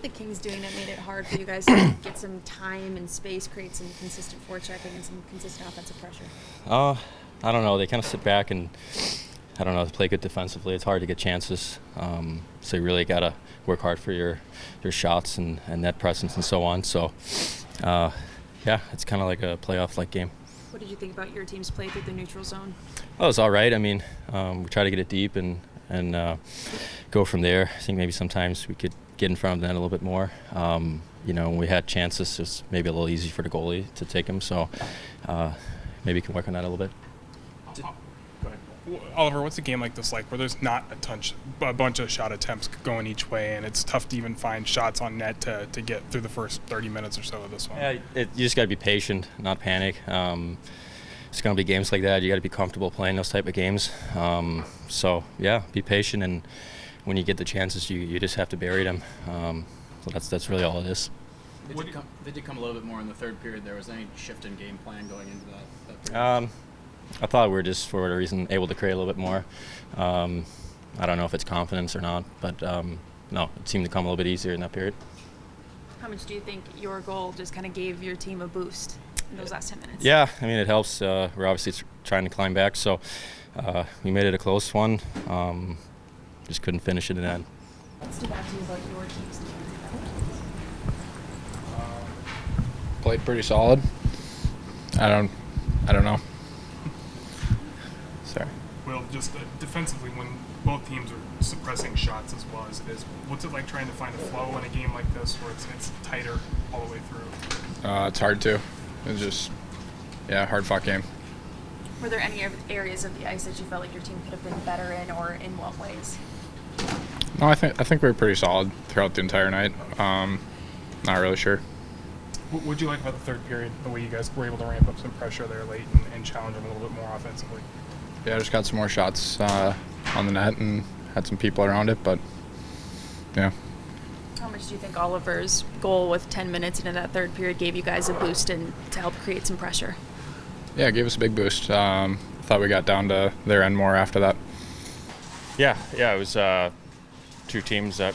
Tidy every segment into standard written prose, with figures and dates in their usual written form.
the Kings doing that made it hard for you guys to get some time and space, create some consistent forechecking and some consistent offensive pressure? I don't know. They kind of sit back and, I don't know, play good defensively. It's hard to get chances. So you really got to work hard for your shots and net presence and so on. So, yeah, it's kind of like a playoff-like game. What did you think about your team's play through the neutral zone? Oh, it was all right. I mean, we try to get it deep and go from there. I think maybe sometimes we could get in front of the net a little bit more. When we had chances, it's maybe a little easy for the goalie to take them. So maybe we can work on that a little bit. Oliver, what's a game like this like where there's not a bunch of shot attempts going each way and it's tough to even find shots on net to get through the first 30 minutes or so of this one? Yeah, you just got to be patient, not panic. It's going to be games like that. You got to be comfortable playing those type of games. So, yeah, be patient, and when you get the chances, you just have to bury them. So that's really all it is. Did you come a little bit more in the third period? There was any shift in game plan going into that period? I thought we were just, for whatever reason, able to create a little bit more. I don't know if it's confidence or not, but no, it seemed to come a little bit easier in that period. How much do you think your goal just kind of gave your team a boost in those last 10 minutes? Yeah, I mean, it helps. We're obviously trying to climb back, so we made it a close one. Just couldn't finish it in the end. What stood out to you about your team's defensive effort? Played pretty solid. I don't know. Sorry. Well, just defensively, when both teams are suppressing shots as well as it is, what's it like trying to find a flow in a game like this where it's tighter all the way through? It's hard to. It's just, hard fought game. Were there any areas of the ice that you felt like your team could have been better in, or in what ways? No, I think we were pretty solid throughout the entire night. Not really sure. What would you like about the third period, the way you guys were able to ramp up some pressure there late and challenge them a little bit more offensively? Yeah, just got some more shots on the net and had some people around it, but yeah. How much do you think Oliver's goal with 10 minutes into that third period gave you guys a boost and to help create some pressure? Yeah, it gave us a big boost. Thought we got down to their end more after that. Yeah, it was two teams that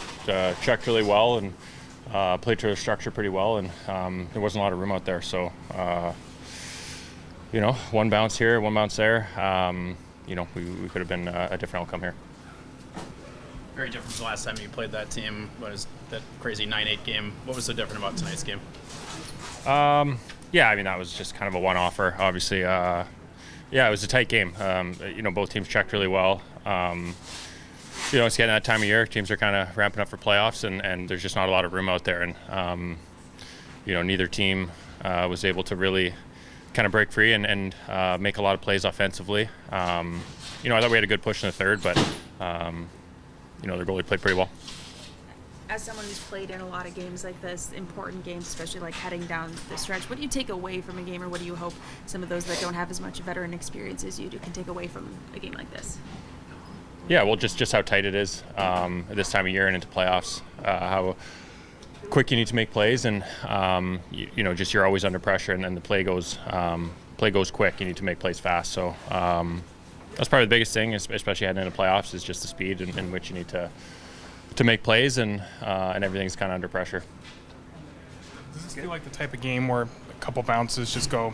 checked really well and played to their structure pretty well, and there wasn't a lot of room out there. So, one bounce here, one bounce there. We could have been a different outcome here. Very different from the last time you played that team. What is that crazy 9-8 game? What was so different about tonight's game? That was just kind of a one-offer. Obviously, it was a tight game. Both teams checked really well. It's getting that time of year. Teams are kind of ramping up for playoffs, and there's just not a lot of room out there. And, neither team was able to really kind of break free and make a lot of plays offensively. I thought we had a good push in the third, but, their goalie played pretty well. As someone who's played in a lot of games like this, important games, especially like heading down the stretch, what do you take away from a game, or what do you hope some of those that don't have as much veteran experience as you do can take away from a game like this? Yeah, well, just how tight it is at this time of year and into playoffs. How quick you need to make plays, and just you're always under pressure, and then the play goes quick. You need to make plays fast. So that's probably the biggest thing, especially heading into playoffs, is just the speed in which you need to make plays, and everything's kind of under pressure. Does this feel like the type of game where a couple bounces just go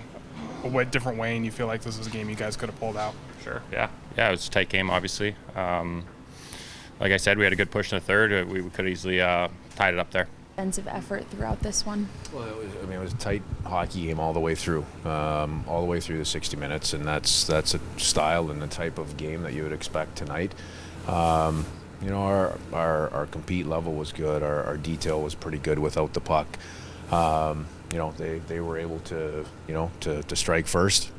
a different way, and you feel like this is a game you guys could have pulled out? Sure. Yeah, it was a tight game, obviously. Like I said, we had a good push in the third. We could easily tied it up there. Defensive effort throughout this one. Well, it was a tight hockey game all the way through, the 60 minutes, and that's a style and the type of game that you would expect tonight. Our compete level was good. Our detail was pretty good without the puck. They were able to strike first.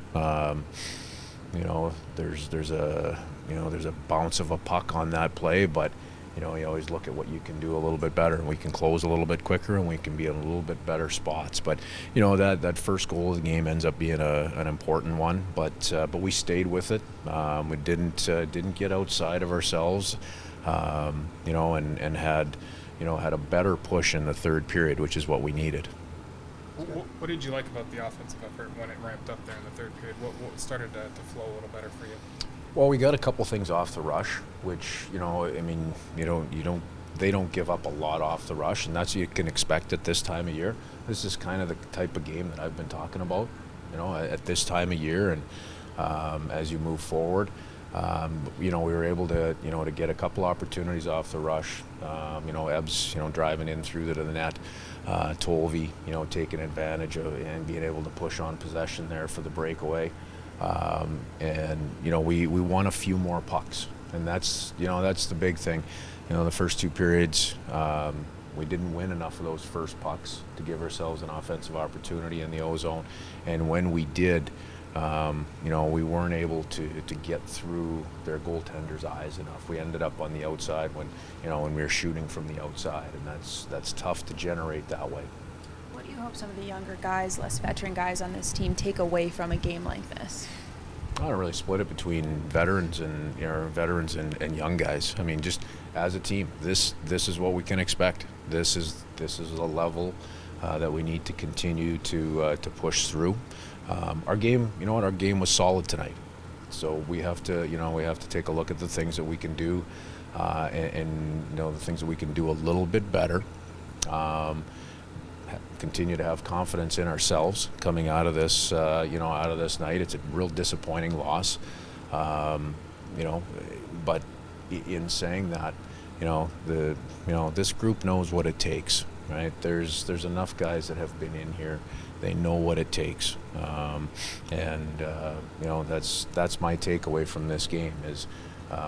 There's a bounce of a puck on that play, but you always look at what you can do a little bit better, and we can close a little bit quicker, and we can be in a little bit better spots. But that first goal of the game ends up being an important one. But we stayed with it. We didn't get outside of ourselves. And had a better push in the third period, which is what we needed. What did you like about the offensive effort when it ramped up there in the third period? What started to flow a little better for you? Well, we got a couple things off the rush, which you don't they don't give up a lot off the rush, and that's what you can expect at this time of year. This is kind of the type of game that I've been talking about, at this time of year, and as you move forward. We were able to, to get a couple opportunities off the rush. Ebbs, driving in through the net. Tolvey, taking advantage of and being able to push on possession there for the breakaway. We won a few more pucks, and that's the big thing. The first two periods, we didn't win enough of those first pucks to give ourselves an offensive opportunity in the O-zone, and when we did, we weren't able to get through their goaltender's eyes enough. We ended up on the outside when we were shooting from the outside, and that's tough to generate that way. What do you hope some of the younger guys, less veteran guys on this team take away from a game like this? I don't really split it between veterans and young guys. I mean, just as a team, this is what we can expect. This is a level that we need to continue to push through. Our game, our game was solid tonight. So we have to take a look at the things that we can do, and the things that we can do a little bit better. Continue to have confidence in ourselves coming out of this, out of this night. It's a real disappointing loss, but in saying that, this group knows what it takes, right? There's enough guys that have been in here. They know what it takes, that's my takeaway from this game is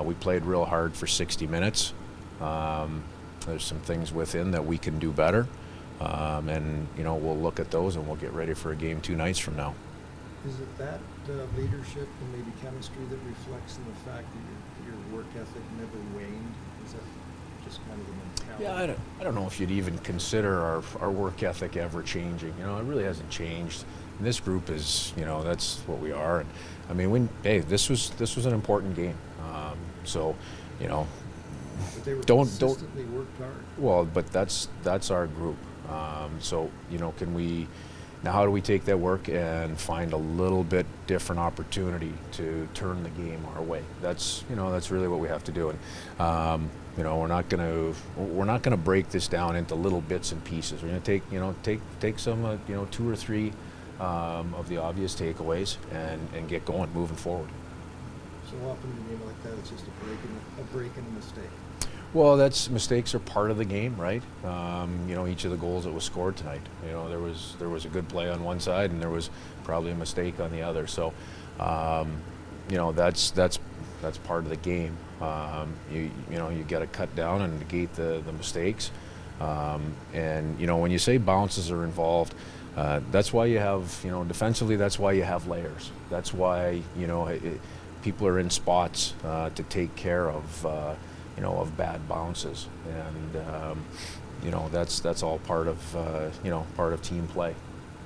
we played real hard for 60 minutes. There's some things within that we can do better, we'll look at those and we'll get ready for a game 2 nights from now. Is it that leadership and maybe chemistry that reflects in the fact that your work ethic never waned? Is that just kind of the mentality? Yeah, I don't know if you'd even consider our work ethic ever changing. It really hasn't changed. And this group is, that's what we are. And I mean, this was an important game. But they were consistently worked hard. Well, but that's our group. Can we? Now, how do we take that work and find a little bit different opportunity to turn the game our way? That's really what we have to do. And we're not gonna break this down into little bits and pieces. We're gonna take some 2 or 3 of the obvious takeaways and get going, moving forward. So often in a game like that, it's just a break and a mistake. Well, mistakes are part of the game, right? Each of the goals that was scored tonight, there was a good play on one side and there was probably a mistake on the other. So, that's part of the game. You got to cut down and negate the mistakes. When you say bounces are involved, that's why you have defensively. That's why you have layers. That's why people are in spots to take care of. Of bad bounces, and that's all part of part of team play.